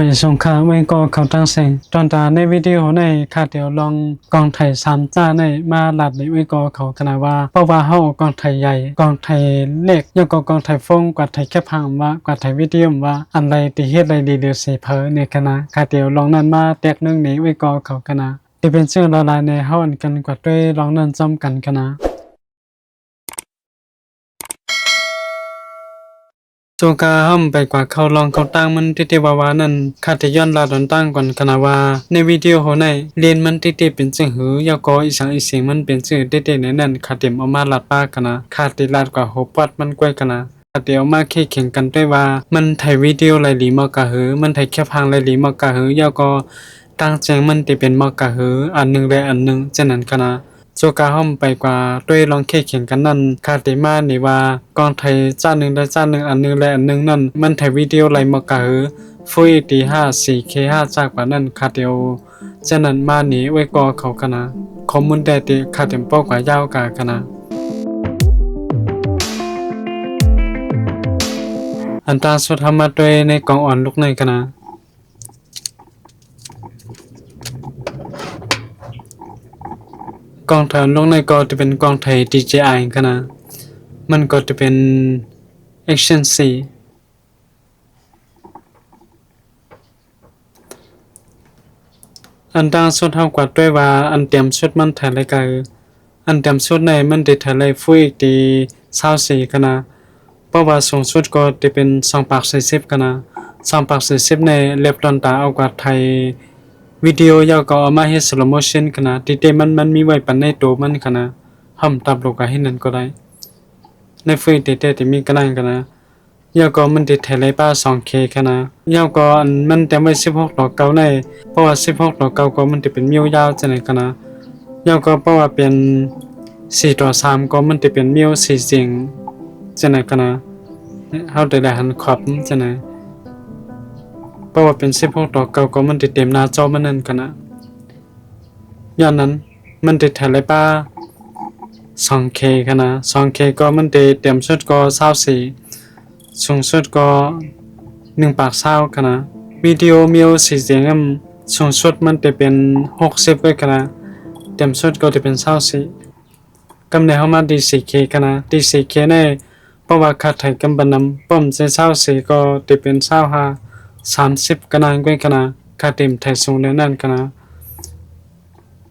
ไม่สงครามไว้ก็เขาตั้งเสียงตอนตาในวิดีโอในค่ะเดี๋ยวลองกองไทยสามจ้าในมาหลัดในไว้ก็เขาขนาดว่าเพราะว่าเฮากองไทยใหญ่กองไทยเล็กยังก็กองไทยฟงกว่าไทยแคบพังว่ากว่าไทยวิดีโอว่าอันไรที่เฮ็ดไรดีเดือดสีเพอในคณะค่ะเดี๋ยวลองนั้นมาแตกนึงนี้ไว้ก็เขาคณะที่เป็นชื่อละลายในเฮาอันกันกว่าด้วยลองนั้นจอมกันคณะโจกาห้อมไปกว่าเขาลองเขาตั้งมันติเตวาวานั่นคาติย้อนลาดอนตั้งก่อนคณะว่าในวิดีโอโหในเรียนมันติเตเป็นจึงหือยากออีสังอีเสียงมันเป็นชื่อเตในนั้นคาเต็มเอามาลาดป้าคณะคาติลาดกว่าโหปัดมันกล้วยคณะคาเดียวมาแข่งกันด้วยว่ามันถ่ายวิดีโอไรหลีมอกะหือมันถ่ายแค่พังไรหลีมอกะหือยากอตั้งแจงมันติเป็นมอกะหืออันนึงและอันนึงฉะนั้นคณะโจกาห้อมไปกว่าด้วยลองแข่งกันนั่นคาติมานี่ว่ากองไทยจ้าหนึ่งและจ้าหนึ่งอันนึงและอันนึงนั่นมันถ่ายวิดีโอไรมอกะหือฟุยตี5 4K5 จากกว่านั่นคาเดียวฉะนั้นมานี่ไว้กอเขาคณะข้อมูลแต่ติคาเต็มปอกว่ายาวกาคณะอันตราสุดธรรมะด้วยในกองอ่อนลูกในคณะกองไทยลงในก็จะเป็นกองไทย DJI กันนะมันก็จะเป็น Action 4อันดังสุดเท่ากับด้วยว่าอันเตรียมชุดมันถ่ายรายการอันเตรียมชุดในมันได้ถ่ายรายฟุยตี24กันนะเพราะว่าสูงสุดก็จะเป็น240กันนะ240ในเล็บตอนตาเอากว่าไทยวิดีโอยาวก็เอามาให้สโลโมชันกันนะที่เตมันมีไว้ปันในตัวมันกันนะห้ามตับลงกับให้นั่นก็ได้ในฟุยเตที่มีกันนั่นกันนะยาวก็มันติดถ่ายรายป้า 2K กันนะยาวก็อันมันเต็มไว้16ต่อ9ในเพราะว่า16ต่อ9ก็มันจะเป็นมิ้วยาวจังได๋กันนะยาวก็เพราะว่าเป็น4ต่อ3ก็มันจะเป็นมิ้ว4เสียงจังได๋กันนะเฮาได้หันขอบจังได๋เพราะว่าเป็น16ต่อ9ก็มันจะเต็มหน้าจอมันนั่นกันนะย้อนนั้นมันติดถ่ายรายป้า 2K กันนะ 2K ก็มันจะเต็มสุดก็24สูงสุดก็1ปาก20กันนะวิดีโอมิว4เสียงสูงสุดมันจะเป็น60ด้วยกันนะเต็มสุดก็จะเป็น24กำเนิดเฮามาดี 4K กันนะดี 4K ในเพราะว่าค่าไทยกำบันนำป้อมจะ24ก็จะเป็น25 30กันนะด้วยกันนะค่าเต็มไทยสูงแล้วนั่นกันนะ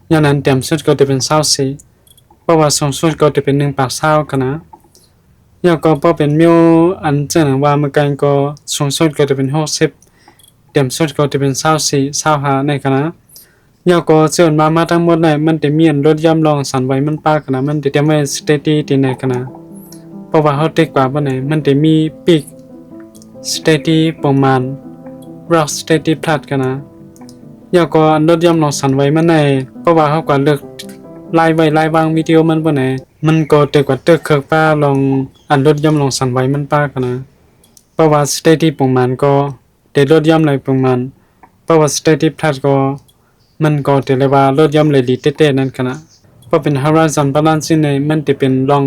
อย่างนั้นเต็มสุดก็จะเป็น24เพราะว่าสูงสุดก็จะเป็น1ปาก20กันนะยาวก็พอเป็นมิวอันเจังว่าเมื่อกันก็สูงสุดก็จะเป็น60เต็มสุดก็จะเป็น24 25ในกันนะยาวก็ส่วนมาทั้งหมดได้มันจะมีอันลดย่ำลองสั่นไว้มันปากันนะมันจะเตรียมไว้สเตตี้ที่ไหนกันนะเพราะว่าเฮาเต็กกว่าบ่ไหนมันจะมีปีกสเตตี้ประมาณร็อกสเตตี้พลัดกันนะยาวก็อันลดย่ำลองสั่นไว้มันในเพราะว่าเฮาก็เลือกไล่ไว้ไล่วางวิดีโอมันบ่ไหนมันก็เต็กกว่าเตึกเคิกป้าลองอันลดย่ำลองสั่นไว้มันปากันนะเพราะว่าสเตตี้ประมาณก็ได้ลดย่ำเลยประมาณเพราะว่าสเตตี้พลัดก็มันก็จะเรียกว่าลดย่ำเลยดีเต้ๆนั่นกันนะเพราะเป็น horizon balance ในมันจะเป็นลอง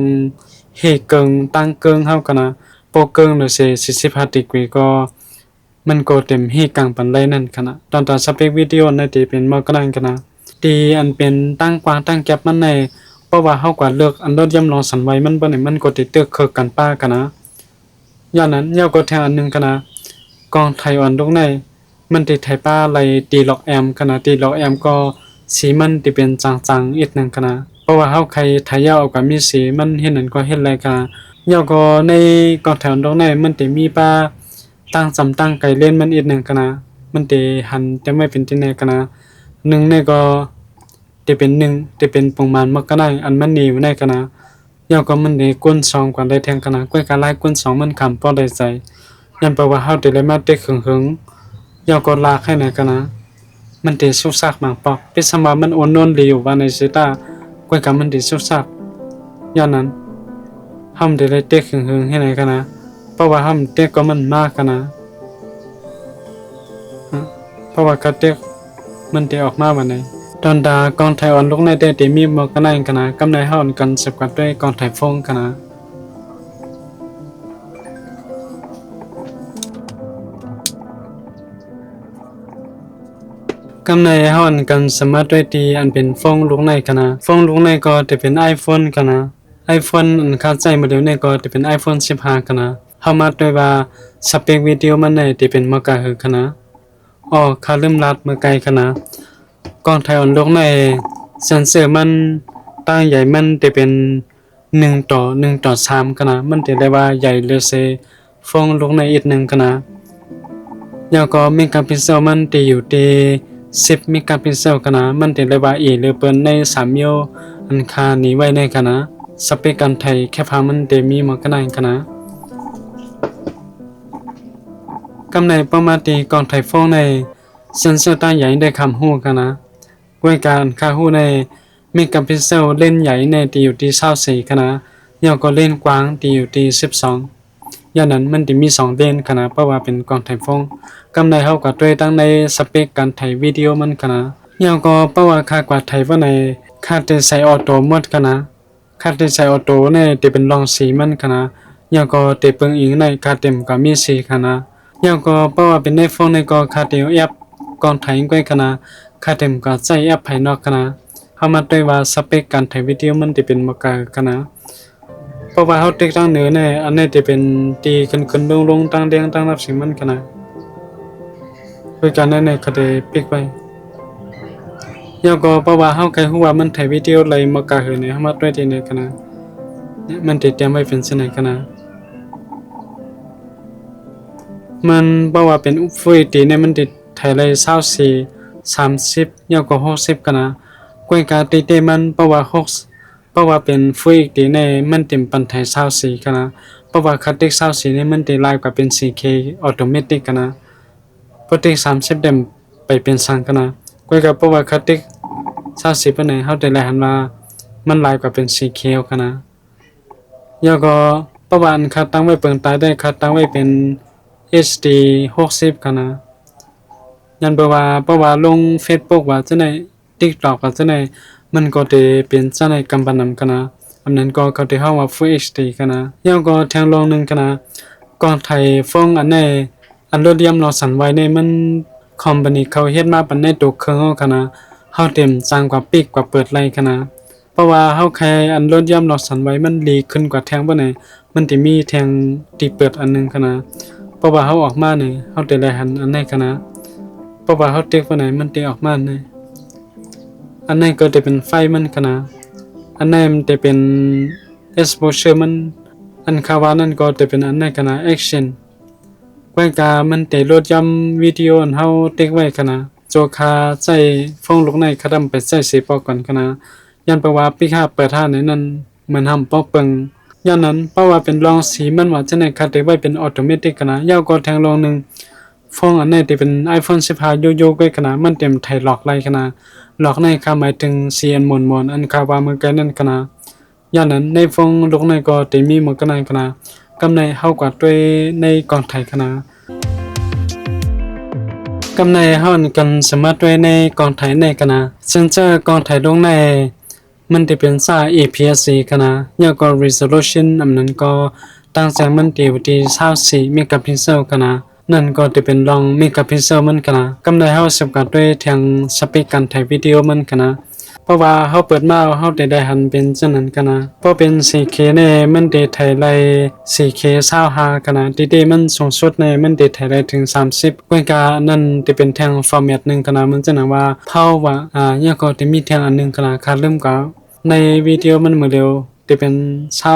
เฮเกิงตั้งเกิงเฮากันนะโปเกิงหรือ45 degree ก็มันก็เต็มเฮกังปันไดนั่นกันนะตอนสเปควิดีโอในที่เป็นมอกนั่นกันนะที่อันเป็นตั้งกว้างตั้งแก็บมันในเพราะว่าเฮากว่าเลือกอันลดย่ำลองสั่นไว้มันบ่ได้มันก็ติเตึกเคิกกันป้ากันนะอย่างนั้นยาวก็แทงอันนึงกันนะกองไทยอ่อนตรงในมันติไทยป้าไหลตีล็อกแอมกันนะตีล็อกแอมก็สีมันติเป็นจางๆอีกนึงกันนะเพราะว่าเฮาใครไทยยาวกับมีสีมันเห็นนั่นก็เห็นไรกันยาวก็ในกองแถวตรงในมันติมีป้าตั้งสำตั้งไก่เล่นมันอีกนึงกันนะมันติหันจะไม่เป็นที่ไหนกันนะ1ในก็จะเป็น1จะเป็นประมาณมักก็ได้อันมันนี่อยู่ในกันนะยาวก็มันได้ก้น2กว่าได้แทงกันนะก้อยกะลายก้น2มันคำพอได้ใจยันแปลว่าเฮาได้เลยมาเต็กหึงๆยาวก็ลากให้ไหนกันนะมันได้สุกซักหมางปอกเป็นสมามันโอนนนดีอยู่ว่าในสิตาก้อยกะมันได้สุกซักย้อนนั้นเฮาได้เลยเต็กหึงๆให้ไหนกันนะเพราะว่าเฮาเต็กก็มันมากกันนะเพราะว่ากะเต็กมันได้ออกมาวันไหนตอนดากองไทยอ่อนลงในได้ที่มีหมอกกันกันนะกำในเฮาอ่อนกันสับกับด้วยกองไทยฟงกันนะ กำในเฮาอันกันสามารถด้วยดีอันเป็นฟองลูกในกันนะฟองลูกในก็จะเป็น iPhone กันนะ iPhone อันคาใจโมเดลเนี่ยก็จะเป็น iPhone 15กันนะเฮามาด้วยว่าสเปควิดีโอมันเนี่ยจะเป็นมากะหือกันนะอ๋อคาลืมลัดมือไกลกันนะกล้องถ่ายอันลูกในเซ็นเซอร์มันตั้งใหญ่มันจะเป็น1:3กันนะมันจะได้ว่าใหญ่เลยเซฟองลูกในอีก1กันนะแล้วก็เมกะพิกเซลมันจะอยู่ที่10เมกะพิกเซลกันนะมันจะได้ว่าอีหรือเปิ้นใน3นิ้วอันคานี้ไว้ในกันนะสเปคการไทยแค่พามันจะมีมากันได้กันนะกำในประมาณที่กองไทยฟองในเซ็นเซอร์ตั้งใหญ่ได้คำฮู้กันนะด้วยการค่าฮู้ในเมกะพิกเซลเล่นใหญ่ในที่อยู่ที่24กันนะแล้วก็เล่นกว้างที่อยู่ที่12อย่างนั้นมันจะมี2เลนกันนะเพราะว่าเป็นกองไทยฟองกำในเฮาก็ด้วยตั้งในสเปคการไทยวิดีโอมันกันนะแล้วก็เพราะว่าค่ากว่าไทยว่าในค่าจะใส่ออโต้หมดกันนะค่าจะใส่ออโต้ในจะเป็นรองสีมันกันนะแล้วก็จะเปิงอีกในค่าเต็มก็มีสีกันนะแล้วก็เพราะว่าเป็นในฟองในก็ค่าเดียวแอปกองไทยก้อยกันนะค่าเต็มก็ใช้แอปภายนอกกันนะเฮามาด้วยว่าสเปคการไทยวิดีโอมันจะเป็นมากกันนะเพราะว่าเฮาติดตั้งเหนือในอันนี้จะเป็นตีขึ้นลงตั้งเรียงตั้งรับสิ่งมันกันนะด้วยการนั้นก็ได้ปิกไว้แล้วก็เพราะว่าเฮาใครฮู้ว่ามันถ่ายวิดีโออะไรมากหือเนี่ยเฮามาด้วยที่นี่กันนะมันติดเตรียมไว้เป็นเสนอกันนะมันเพราะว่าเป็นฟูล HD เนี่ยมันติดถ่ายเลย24 30แล้วก็60กันนะก้อยกาติดมันเพราะว่าเพราะว่าเป็นฟูล HD เนี่ยมันเต็มปันถ่าย24กันนะเพราะว่าคัดติก24เนี่ยมันติไลฟ์กว่าเป็น 4K ออโตเมติกกันนะปกติ30เดมไปเป็น3กันนะก้อยกาเพราะว่าคัดติก20ปานไหนเฮาได้แลหันมามันไลฟ์กว่าเป็น 4K กันนะแล้วก็ประวัติคัดตั้งไว้เปิงตายได้คัดตั้งไว้เป็น HD 60กันนะยันเพราะว่าลง Facebook ว่าจังได๋ TikTok ว่าจังได๋มันก็ได้เป็นจังได๋กำปานำกันนะอันนั้นก็เขาได้เฮาว่า Full HD กันนะแล้วก็แทงลองนึงกันนะกองไทยฟ้องอันไหนอันโลเดียมเราสั่นไว้ในมันคอมพานีเขาเฮ็ดมาปานในตัวเครื่องเฮากันนะเฮาเต็มสร้างกว่าปีกกว่าเปิดไล่กันนะเพราะว่าเฮาแค่อันโลเดียมเราสั่นไว้มันลีขึ้นกว่าแทงบ่ไหนมันสิมีแทงที่เปิดอันนึงกันนะเพราะว่าเฮาออกมานี่เฮาได้แลหันอันไหนกันนะเพราะว่าเฮาเต็กบ่ไหนมันสิออกมานี่อันไหนก็จะเป็นไฟมันกันนะอันไหนมันจะเป็น exposure มันอันคาวานั่นก็จะเป็นอันไหนกันนะ action ไว้กามันจะลดย่ำวิดีโออันเฮาเต็กไว้กันนะโจคาใส่ฟองลูกในคาดำไปใส่สีปอกก่อนกันนะยันเพราะว่าปิก5เปิด5ในนั้นเหมือนทำปอกเปิงยันนั้นเพราะว่าเป็นรองสีมันว่าจะไหนคัดได้ไว้เป็นออโตเมติกกันนะยาวก็แทงรองนึงฟองอันไหนที่เป็น iPhone 15โยกๆไว้กันนะมันเต็มไทยหลอกไล่กันนะหลอกในคาหมายถึง CN มวนๆอันคาว่ามือไกลนั่นกันนะยันนั้นในฟองลูกในก็จะมีหมดกันนะกันนะกำในเฮากว่าด้วยในกองไทยกันนะกำในเฮากันสามารถด้วยในกองไทยในกันนะเซนเซอร์กองไทยลงในมันจะเป็นซ่า APS-C กันนะแล้วก็ resolution อันนั้นก็ตั้งแสงมันจะอยู่ที่24เมกะพิกเซลกันนะนั่นก็จะเป็นลองเมกะพิกเซลมันกันนะกำในเฮาสัมผัสด้วยทางสเปคการถ่ายวิดีโอมันกันนะเพราะว่าเฮาเปิดมาเฮาได้หันเป็นจังนั้นกันนะเพราะเป็น 4K เนี่ยมันได้ถ่ายไล่ 4K 25กันนะดีๆมันสูงสุดเนี่ยมันได้ถ่ายได้ถึง30กว่ากานั่นจะเป็นทางฟอร์แมตนึงกันนะมันจะนะว่าเท่าว่ายังก็จะมีทางอันนึงกันนะค่าเริ่มก็ในวิดีโอมันเหมือนเดิมจะเป็น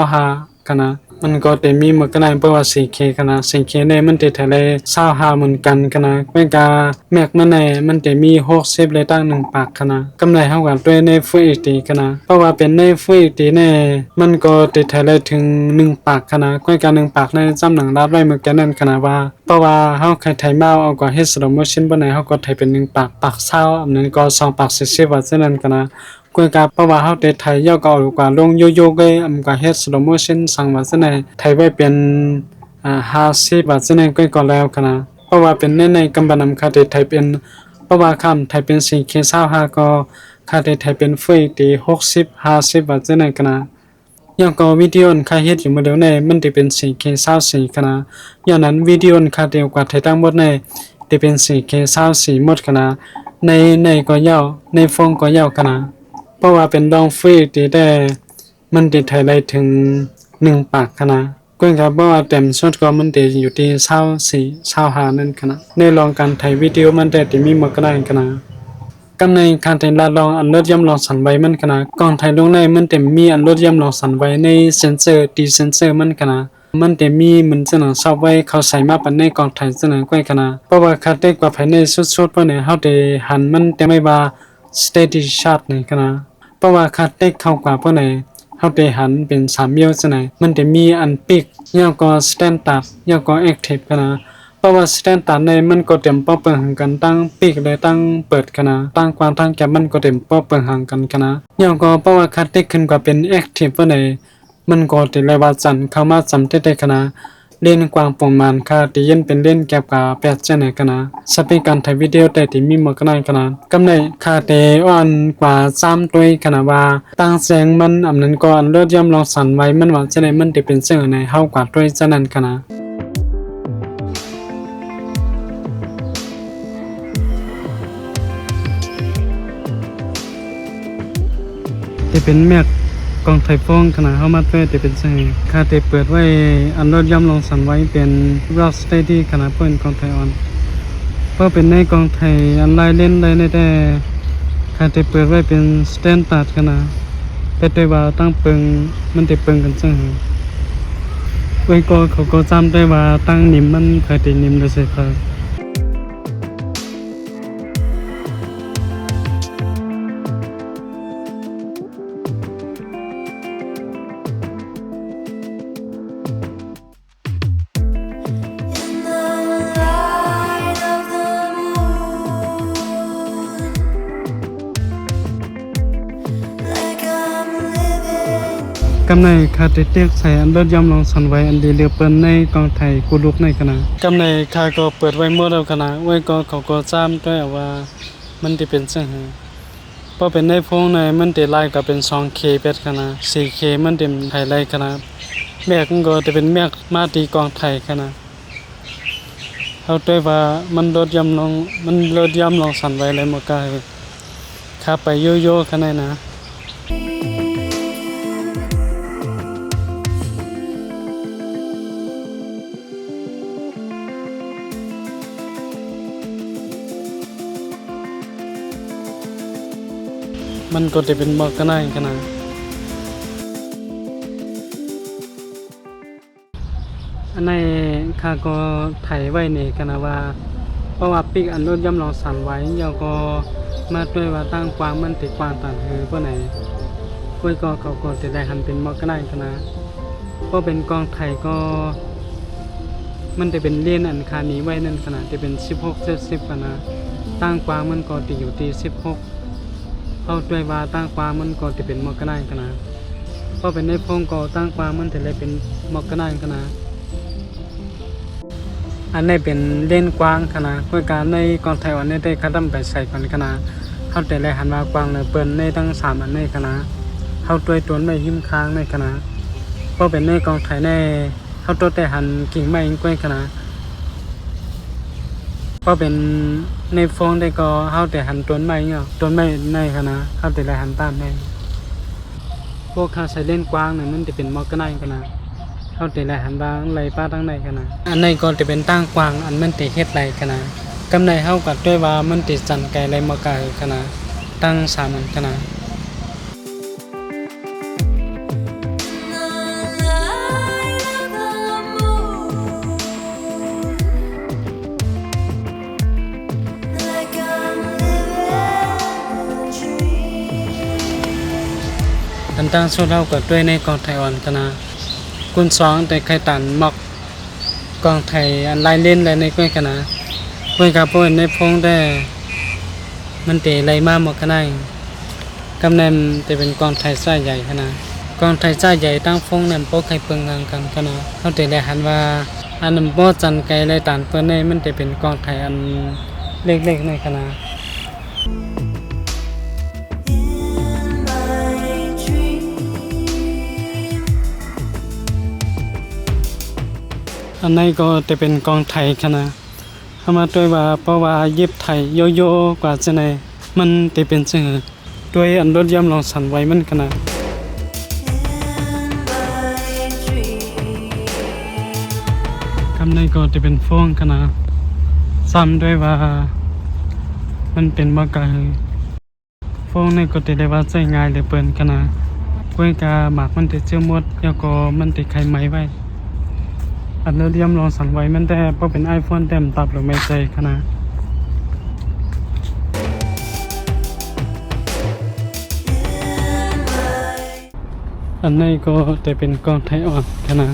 25กันนะมันก็จะมีเหมือนกันเพราะว่า 4K กันนะ 4K เนี่ยมันจะถ่ายได้25เหมือนกันกันนะกว่ากาแม็กมันเนี่ยมันจะมี60เลยตั้ง1ปากกันนะกำไรเฮากันด้วยใน Full HD กันนะเพราะว่าเป็นใน Full HD เนี่ยมันก็จะถ่ายได้ถึง1ปากกันนะกว่ากา1ปากในจำหนังรับไว้เหมือนกันนั่นกันนะว่าเพราะว่าเฮาใครถ่ายมาเอากว่าเฮ็ด slow motion บ่ไหนเฮาก็ถ่ายเป็น1ปาก20อันนั้นก็2ปาก40ว่าซั่นกันนะกวยกาเพราะว่าเฮาได้ไทยย่อก็เอากว่าลงโยๆก็ก็เฮ็ด slow motion สั่งว่าซั่นน่ะไทยไว้เป็น50ว่าซั่นน่ะก็แล้วกันนะเพราะว่าเป็นในกำบันนำค่าได้ไทยเป็นเพราะว่าคำไทยเป็น 4K 25ก็ค่าได้ไทยเป็น Full HD 60 50ว่าซั่นน่ะกันนะอย่างก็วิดีโอค่าเฮ็ดอยู่มื้อเดียวในมันสิเป็น 4K 24กันนะอย่างนั้นวิดีโอค่าเดียวกว่าไทยทั้งหมดในจะเป็น 4K 24หมดกันนะ ในในก็ยาวในฟงก็ยาวขนาดเพราะว่าเป็นดองฟรีที่ได้มันติดไทยได้ถึง1 ปากขนาดก็ครับเพราะว่าเต็มสุดก็มันติอยู่ที่24 25นั่นขนาดในลองการถ่ายวิดีโอมันได้ที่มีหมดก็ได้ขนาดกำในการแต่งลาลองอันลดย่ำลองสันไว้มันขนาดกองถ่ายลงในมันเต็มมีอันลดย่ำลองสันไว้ในเซนเซอร์ดีเซนเซอร์มันขนาดมันเต็มมีมันจะหนังชอบไว้เขาใส่มาปันในกองถ่ายจะหนังก้อยขนาดเพราะว่าคาเต็กกว่าภายในสุดๆเพราะเนี่ยเฮาได้หันมันแต่ไม่ว่า steady shot นี่ขนาดเพราะว่าคาเต็กเข้ากว่าเพราะเนี่ยเฮาได้หันเป็น3เมียวจะไหนมันจะมีอันปิกยาวก็สแตนดาร์ดยาวก็แอคทีฟขนาดเพราะว่าสแตนดาร์ดในมันก็เต็มป้อเปิงหังกันตั้งปิกเลยตั้งเปิดขนาดตั้งกว้างตั้งแก็บมันก็เต็มป้อเปิงหังกันขนาดยาวก็เพราะว่าคาเต็กขึ้นกว่าเป็นแอคทีฟเพราะเนี่ยมันก็ติเลยว่าจันเข้ามาจำได้ขนาดเล่นกว้างประมาณค่าที่เย็นเป็นเล่นแก็บกับ8จังไหนขนาดสเปคการถ่ายวิดีโอแต่ที่มีหมดขนาดกำในค่าเตอ่อนกว่า3ตัวขนาดว่าตั้งแสงมันอำนั้นก็อันเลิศย่อมลองสั่นไว้มันว่าจังไหนมันได้เป็นเสื่อในเฮากว่าตัวจังนั้นขนาดที่เป็นแม็กกองไทยฟงขนาดเฮามาด้วยที่เป็นเสื่อค่าเตเปิดไว้อันเลิศย่อมลองสั่นไว้เป็นรอสเตดี้ขนาดเปิ้นกองไทยออนเพราะเป็นในกองไทยอันไลน์เล่นได้ในแต่ค่าเตเปิดไว้เป็นสแตนดาร์ดขนาดแต่ด้วยว่าตั้งเปิงมันได้เปิงกันซึ่งไว้ก็เขาก็จำได้ว่าตั้งนิ่มมันเคยตินิ่มได้สิครับกำในคาเตเตียกใส่อันเลิศย่อมลองสันไว้อันดีเรือเปิ้นในกองไทยกูลุกในคณะกำในคาก็เปิดไว้เมื่อเราคณะไว้ก็เขาก็จำด้วยว่ามันจะเป็นซึ่งเพราะเป็นในพงในมันจะไล่ก็เป็น 2K เป็ดคณะ 4K มันเต็มไทยไล่คณะแม่ก็จะเป็นแม่มาตีกองไทยคณะเอาด้วยว่ามันลดย่ำลองสันไว้เลยบ่กล้าขับไปโยโย่คณะนะมันก็จะเป็นบอกกันได้ขนาดอันในข้าก็ถ่ายไว้ในขณะว่าเพราะว่าปิกอันรถย่ำลองสั่นไว้ยาวก็มาด้วยว่าตั้งกว้างมันติดกว้างต่างคือเพราะไหนกล้วยก็เขาก็จะได้หันเป็นบอกกันได้ขนาดเพราะเป็นกองไทยก็มันจะเป็นเลียนอันคานี้ไว้นั่นขนาดจะเป็น16/10ขนาดตั้งกว้างมันก็จะอยู่ที่16เอาด้วยว่าตั้งความมันก็จะเป็นมอกกะไนขนาดเพราะเป็นในพงก็ตั้งความมันจะเลยเป็นมอกกะไนขนาดอันนี้เป็นเล่นกว้างขนาดด้วยการในกองไทยวันนี้ได้คัดลำไปใส่กันขนาดเขาแต่เลยหันมากว้างเลยเปิ้นในตั้ง3อันในขนาดเขาด้วยตัวไม่หิ้มค้างในขนาดเพราะเป็นในกองไทยในเขาตัวแต่หันกิ่งไม้กล้วยขนาดก็เป็นในฟองได้ก็เฮาแต่หันต้นไม้เนาะต้นไม้ในคณะเฮาแต่ละหันตามได้พวกข้าใช้เล่นกว้างนี่มันจะเป็นมอกกะไนคณะเฮาแต่ละหันบางไหลป้าทั้งในคณะอันในก็จะเป็นตั้งกว้างอันมันติเฮ็ดไหลคณะกำในเฮาก็ด้วยว่ามันติจันไกลไหลมอกะคณะตั้ง3อันคณะอันตั้งสุดเฮาก็ด้วยในกองไทยอ่อนคณะกุน2แต่ไข่ตันมอกกองไทยอันไล่เล่นและในก้อยคณะก้อยกับเพิ่นในพงได้มันเตไล่มาหมดคณะกำแหน่งจะเป็นกองไทยซ้ายใหญ่คณะกองไทยซ้ายใหญ่ตั้งฟงนั้นปกไข่เปิงงานกันคณะเฮาได้ได้หันว่าอันนั้นบ่จันไกลไล่ตานเปิ้นในมันจะเป็นกองไทยอันเล็กๆในคณะอันนี้ก็จะเป็นกองไทยคณะ เอามาด้วยว่าเพราะว่าเย็บไทยโยโย่กว่าจะไหนมันจะเป็นจังด้วยอันรถย่ำลองสั่นไว้มันขนาดคำในก็จะเป็นฟ้องขนาดซ้ำด้วยว่ามันเป็นมากาฟ้องในก็จะได้ว่าใจง่ายเลยเปิ่นขนาดกล้วยกาหมากมันจะเชื่อมดแล้วก็มันจะไขไม้ไว้อันรถย่ำลองสั่นไว้มันแต่เพราะเป็น iPhone เต็มตับหรือไม่ใจขนาดอันนี้ก็จะเป็นกองไทยอ่อนขนาด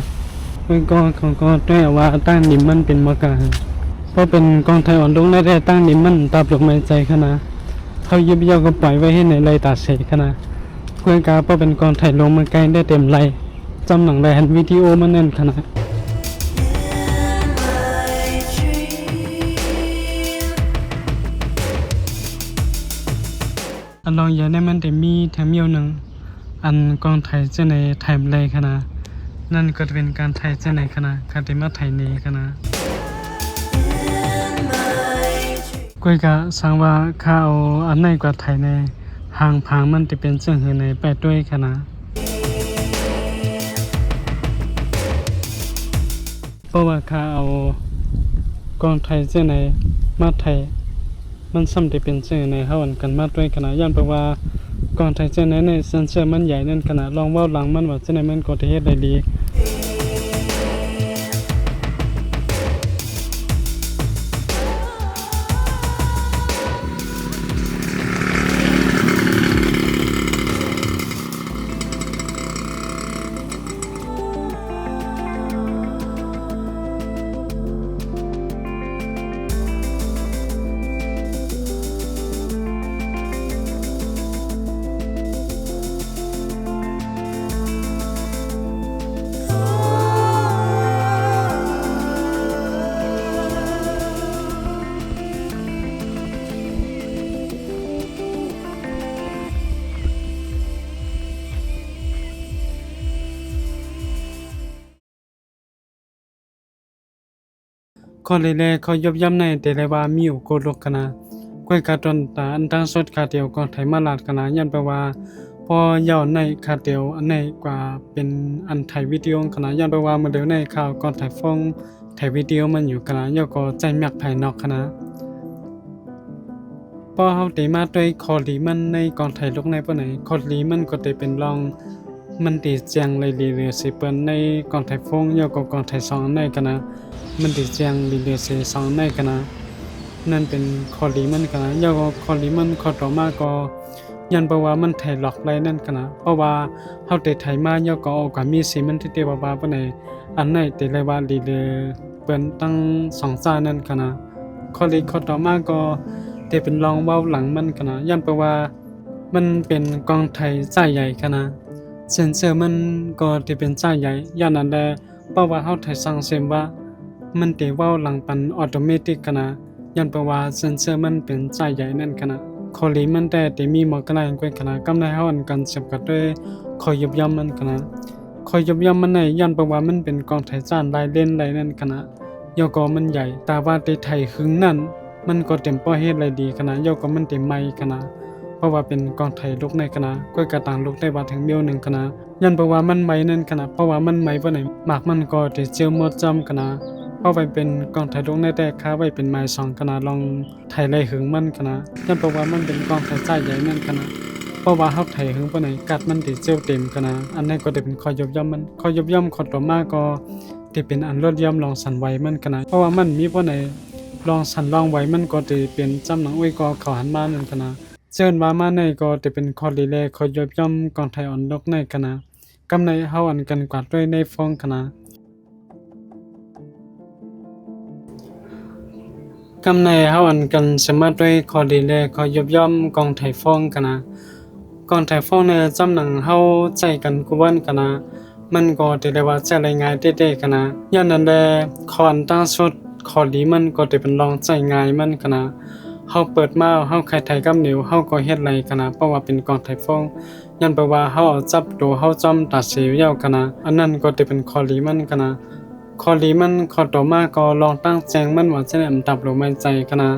กองของก็ด้วยว่าตั้งนิมมันเป็นมากาเพราะเป็นกองไทยอ่อนลงได้ตั้งนิมมันตับหรือไม่ใจขนาดเขายิบย่อก็ปล่อยไว้ให้ในไรตาเสกขนาดกล้วยกาเพราะเป็นกองไทยลงมาใกล้ได้เต็มไรจำหนังได้หันวิดีโอมันแน่นขนาดอันลองอย่างนี้มันจะมีแถมเมียวหนึ่งอันกองไทยเจ้าในไทยเลยขนาดนั่นก็จะเป็นการไทยเจ้าในขนาดคาติมาไทยนี้ขนาดกวยกะสังว่าข้าวอันไหนกว่าไทยในห่างพางมันจะเป็นเสื่องหือในแปดด้วยขนาดเพราะว่าข้าวกองไทยเจ้าในมาไทยมันซ้ำจะเป็นเสื่อในห้าวันกันมาด้วยขนาดย้อนเพราะว่ากองไทยเจ้าในเซนเซอร์มันใหญ่นั่นขนาดลองว่าหลังมันว่าเจ้าในมันก็จะเฮ็ดได้ดีข้อแรกเขายบย่ำในแต่ละว่ามีอยู่โกโลกนาก้วยกาตนตาอันตั้งสดคาเดียวก็ไทยมาลาดกนายันแปลว่าพอยาวในคาเดียวอันในกว่าเป็นอันไทยวิดีโอขนาดยันแปลว่าเมื่อเดียวในข่าวก่อนไทยฟ้องไทยวิดีโอมันอยู่ขนาดย่อก็ใจมักภายนอกขนาดพอเฮาได้มาด้วยคอลีมันในกองไทยลกในปานไหนคอลีมันก็ได้เป็นรองมันติแจงเลยดีเลยสิเปิ้นในกองไทยฟ้องย่อก็กองไทยสองในขนาดมันติแจงดีเลยสิสองในขนาดนั่นเป็นคอลีมันขนาดย่อก็คอลีมันคอต่อมาก็ยันเพราะว่ามันไทยหลอกไรนั่นขนาดเพราะว่าเฮาได้ไทยมาย่อก็เอากว่ามีสิมันที่เตว่าปานไหนอันไหนแต่เลยว่าดีเลยเปิ้นตั้งสองซ่านั่นขนาดคอลีคอต่อมาก็แต่เป็นรองเว้าหลังมันขนาดยันเพราะว่ามันเป็นกองไทยจ่ายใหญ่ขนาดเซนเซอร์มันก็ที่เป็นจ่ายใหญ่ย่านนั้นแลเพราะว่าเฮาไทยสั่งเสริมว่ามันได้เว้าหลังปันออโตเมติกขนาดยันเพราะว่าเซนเซอร์มันเป็นจ่ายใหญ่นั่นขนาดคอลีมันแต่มีหมอกระไรกว่าขนาดกำไรเฮาอันกันจำกัดด้วยคอยยบย่ำมันขนาดคอยยบย่ำมันในยันเพราะว่ามันเป็นกองไทยจ่านรายเล่นรายนั่นขนาดยอก็มันใหญ่แต่ว่าในไทยหึงนั่นมันก็เต็มป้อเฮ็ดอะไรดีขนาดยอก็มันเต็มไม้ขนาดเพราะว่าเป็นกองไทยลูกในขนาดก้อยกระต่างลูกได้ว่าถึงเมียวหนึ่งขนาดยันเพราะว่ามันไม้นั่นขนาดเพราะว่ามันไม้บ่ไหนหมากมันก็ได้เจียวหมดจำขนาดเพราะไว้เป็นกองไทยลูกในแต่ค้าไว้เป็นไม้สองขนาดลองไทยไรหึงมันขนาดยันเพราะว่ามันเป็นกองไทยจ่ายใหญ่นั่นขนาดเพราะว่าเฮาไทยหึงบ่ไหนกัดมันได้เจียวเต็มขนาดอันนั้นก็ได้เป็นคอยยบย่ำมันคอยยบย่ำขอต่อมาก็ที่เป็นอันลดย่ำลองสั่นไหวมันขนาดเพราะว่ามันมีบ่ไหนลองสั่นลองไหวมันก็จะเป็นจำหนังอ้วยก็เขาหันมานั่นขนาดเชิญว่ามาในก็จะเป็นคอลีแลคอยยบย่ำกองไทยอ่อนลกในขนาดกำในเฮาอันกันกวาดด้วยในฟองขนาดกำในเฮาอันกันสามารถด้วยคอลีแลคอยยบย่ำกองไทยฟองขนาดกองไทยฟองในจำหนังเฮาใจกันกวนขนาดมันก็จะได้ว่าจะรายงานได้ๆขนาดย่านนั้นแลคอนตั้งสุดคอลีมันก็จะเป็นรองใจง่ายมันขนาดเฮาเปิดมาเฮาไข่ไทยกับเหนียวเฮาก็เฮ็ดไรขนาดเพราะว่าเป็นกองไทยฟองยันแปลว่าเฮาเอาจับตัวเฮาจอมตัดเสียวยาวขนาดอันนั้นก็จะเป็นคอลีมันขนาด ข้อดีมันข้อต่อมาก็ลองตั้งแจงมันว่าจะได้อันดับลงไม่ใจกันนะ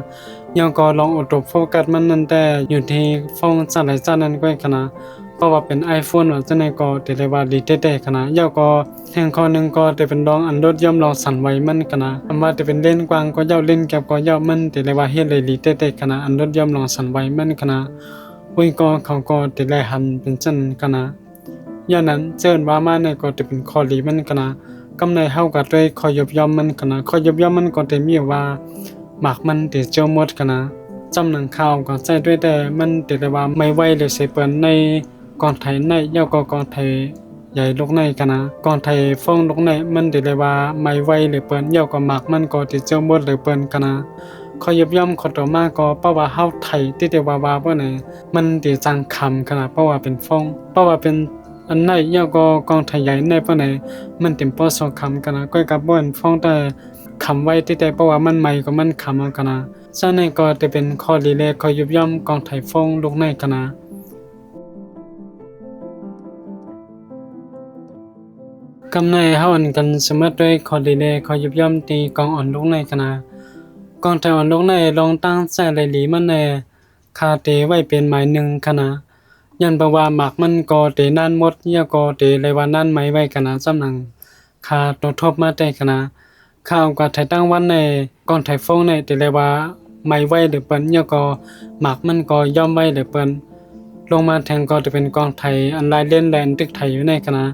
ยังก็ลองอดโฟกัสมันนั่นแต่อยู่ที่ฟองจัดไหลจัดนั้นก็กันนะเพราะว่าเป็น iPhone ว่าจะในก็เดว่าดีเต้ๆกันนะยาวก็แห่งข้อนึงก็จะเป็นลองอันรถย่อมลองสั่นไหวมันกันนะอันว่าจะเป็นเล่นกวางก็ยาวเล่นแก็บก็ยาวมันเดว่าเฮ็ดเลยดีเต้ๆกันนะอันรถย่อมลองสั่นไหวมันกันนะอุ้ยก็เขาก็เดได้หันเป็นจันกันนะอย่างนั้นเจิญว่ามาในก็จะเป็นข้อดีมันกันนะกำในเฮาก็เลยคอยยบย่อมมันกันนะคอยยบย่อมมันก็จะมีว่าหมากมันเดเจ้าหมดกันนะจำหนังข่าวก็ใจด้วยแต่มันเดได้ว่าไม่ไหวเลยเสเปิ้นในก่อนไทยในยาวก็ก่อนไทยใหญ่ลูกในกันนะก่อนไทยฟ้องลูกในมันเดได้ว่าไม่ไหวเลยเปิ้นยาวก็หมากมันก็เดเจ้าหมดเลยเปิ้นกันนะคอยยบย่อมขอต่อมาก็เพราะว่าเฮาไทยที่ได้ว่าบ่ไหนมันเดจังคำกันนะเพราะว่าเป็นฟ้องเพราะว่าเป็นอันไหนยาวก็กองไทยใหญ่ในปานไหนมันเต็มปอสองคำกันนะก้อยกับบ่นฟ้องแต่คำไว้ที่แต่เพราะว่ามันใหม่ก็มันคำเอากันนะฉะนั้นก็จะเป็นข้อดีเลยคอยยุบย่อมกองไทยฟ้องลูกในกันนะกำในเฮาอันกันสมมุติด้วยข้อดีเลยคอยยุบย่อมตีกองอ่อนลูกในกันนะกองไทยอ่อนลูกในลองตั้งใจเลยหลีมันแน่คาเตไว้เป็นหมายหนึ่งกันนะยันประว่าหมากมันก็เตนั่นหมดยาก็เตเลยว่านั่นไหมไว้กันนะจำหนังคาตัวทบมาได้กันนะข้าวกับไทยตั้งวันในก่อนไทยฟงในเตเลยว่าไม่ไว้หรือเปิ้นยาก็หมากมันก็ย่อมไว้หรือเปิ้นลงมาแทงก็จะเป็นกองไทยอันลายเล่นแลนตึกไทยอยู่ในกันนะ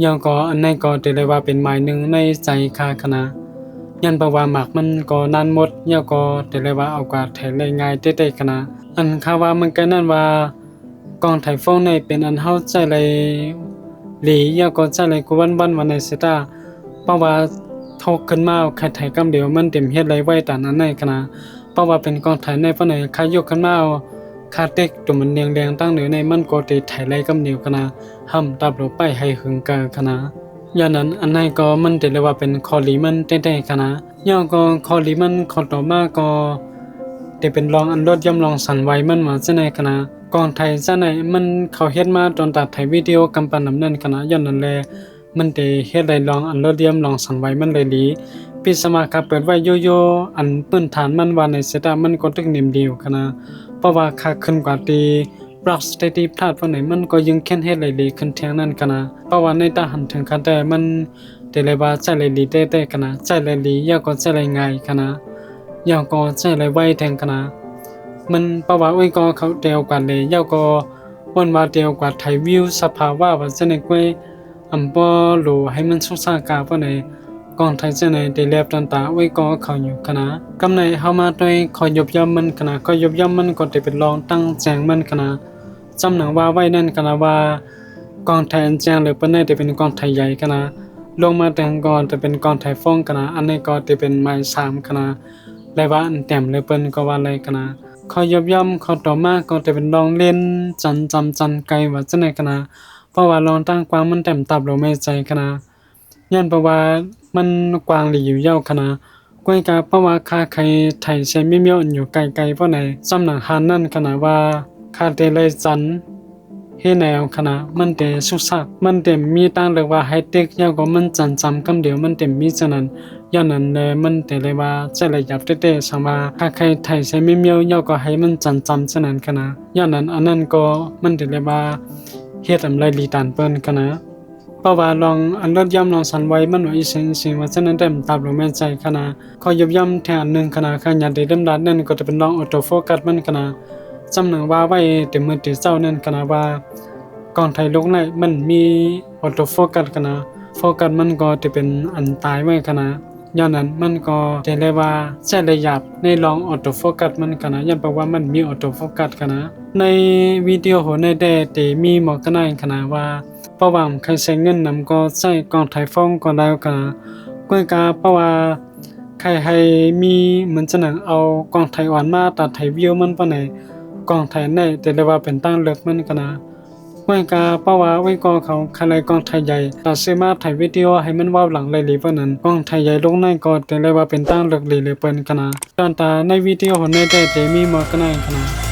ยาก็อันในก็เตเลยว่าเป็นหมายหนึ่งในใจคากันนะยันประว่าหมากมันก็นั่นหมดยาก็เตเลยว่าเอากว่าไทยเลยง่ายเต้ๆกันนะอันคาว่ามันก็นั่นว่ากองไทยฟ้องในเป็นอันเฮาใจเลยหลียาก็ใจเลยกวันในเสตาเพราะว่าทกขึ้นมาใครไทยกำเดียวมันเต็มเฮ็ดไรไว้ตานนั้นในคณะเพราะว่าเป็นกองไทยในปานไหนใครยกขึ้นมาคาเต็กตัวมันเรียงตั้งเหนือในมันก็ติไทยไรกำเดียวคณะห้ำตับลงไปให้หึงกาคณะอย่างนั้นอันไหนก็มันได้เลยว่าเป็นข้อดีมันเต้ๆคณะย่อก็ข้อดีมันข้อต่อมาก็ได้เป็นรองอันรถย่อมรองสั่นไว้มันมาซะในคณะกองไทยซะในมันเขาเฮ็ดมาตอนตัดไทยวิดีโอกำปันนำนั้นคณะย้อนนั้นแลมันได้เฮ็ดได้ลองอันรถเดียมลองสั่นไว้มันเลยดีปิสมาครับเปิดไว้โยอันพื้นฐานมันว่าในเสตามันก็ตึกนิ่มเดียวคณะเพราะว่าค่าขึ้นกว่าตีปรับสเตติพลาดว่าไหนมันก็ยังแค่นเฮ็ดเลยดีขึ้นเทียงนั้นคณะเพราะว่าในตาหันถึงคันแต่มันได้เลยว่าใจเลยดีเต้ๆคณะใจเลยดียากก็ใจเลยง่ายคณะยากก็ใจเลยไวแทงคณะมันเพราะว่าอุ้ยก็เขาเดียวกันเลยยากก็วันว่าเดียวกว่าไทยวิวสภาวะว่าจะในกวยอำปอโลให้มันสุสากาว่าไหนกองไทยจะในได้แลบตันตาไว้ก็เขาอยู่คณะกำในเฮามาด้วยคอยยบย่ำมันคณะคอยยบย่ำมันก็ได้เป็นรองตั้งแจงมันคณะจำหนังว่าไว้นั่นคณะว่ากองไทยแจงหรือเปิ้นได้เป็นกองไทยใหญ่คณะลงมาแต่งก่อนจะเป็นกองไทยฟ้องคณะอันนี้ก็ได้เป็นไม้3คณะและว่าอันแต้มเลยเปิ้นก็ว่าอะไรคณะคอยยบย่ำขอต่อมาก็จะเป็นรองเล่นจันไกลว่าจะในคณะเพราะว่าลองตั้งกว้างมันแต้มตับลงไม่ใจคณะย้อนเพราะว่ามันกว้างหรืออยู่ยาวคณะก้อยกาเพราะว่าค่าใครไทยใช้ไม่เมียวอยู่ไกลเพราะไหนสำนักหานนั่นคณะว่าค่าเตเลยจันเฮแนวคณะมันเตสุสักมันเต็มมีตั้งเรียกว่าไฮเทคยาวก็มันจันจำคำเดียวมันเต็มมีฉะนั้นย้อนนั้นเลยมันเตเลยว่าจะเลยหยับเต้ๆสังว่าค่าใครไทยใช้ไม่เมียวยาวก็ให้มันจันจำฉะนั้นคณะย้อนนั้นอันนั้นก็มันเตเลยว่าเฮ็ดอำไรลีตานเปิ้นคณะเพราะว่าลองอันรถย่ำลองสันไว้มันว่าอีสิงว่าฉะนั้นได้ตามลงแม่ใจคณะขอยย่ำแทนนึงคณะขยันได้ดำดันนั่นก็จะเป็นลองออโต้โฟกัสมันคณะจำหนังว่าไว้เต็มมือเต็มเจ้านั่นคณะว่ากองไทยโลกในมันมีออโต้โฟกัสคณะโฟกัสมันก็จะเป็นอันตายไว้คณะย้อนนั้นมันก็จะเรียกว่าใช้ระยับในลองออโต้โฟกัสมันคณะย้อนแปลว่ามันมีออโต้โฟกัสคณะในวิดีโอโหในแต่มีหมอกนายคณะว่าเพราะว่าใครใช้เงินนำก็ใช้กองไทยฟ้องก็ได้คณะก้อยกาเพราะว่าใครให้มีเหมือนจะหนังเอากองไทยอ่อนมาตัดไทยวิวมันปะไหนกองไทยในแต่เรียกว่าเป็นตั้งเลือกมันคณะก้อยกาเพราะว่าไว้กองเขาใครกองไทยใหญ่ตัดซื้อมาถ่ายวิดีโอให้มันว้าวหลังเลยหรือเปล่านั้นกองไทยใหญ่ลงในก็แต่เรียกว่าเป็นตั้งเลือกหรือเปิ้นคณะตอนตาในวิดีโอในแต่มีหมอกนายคณะ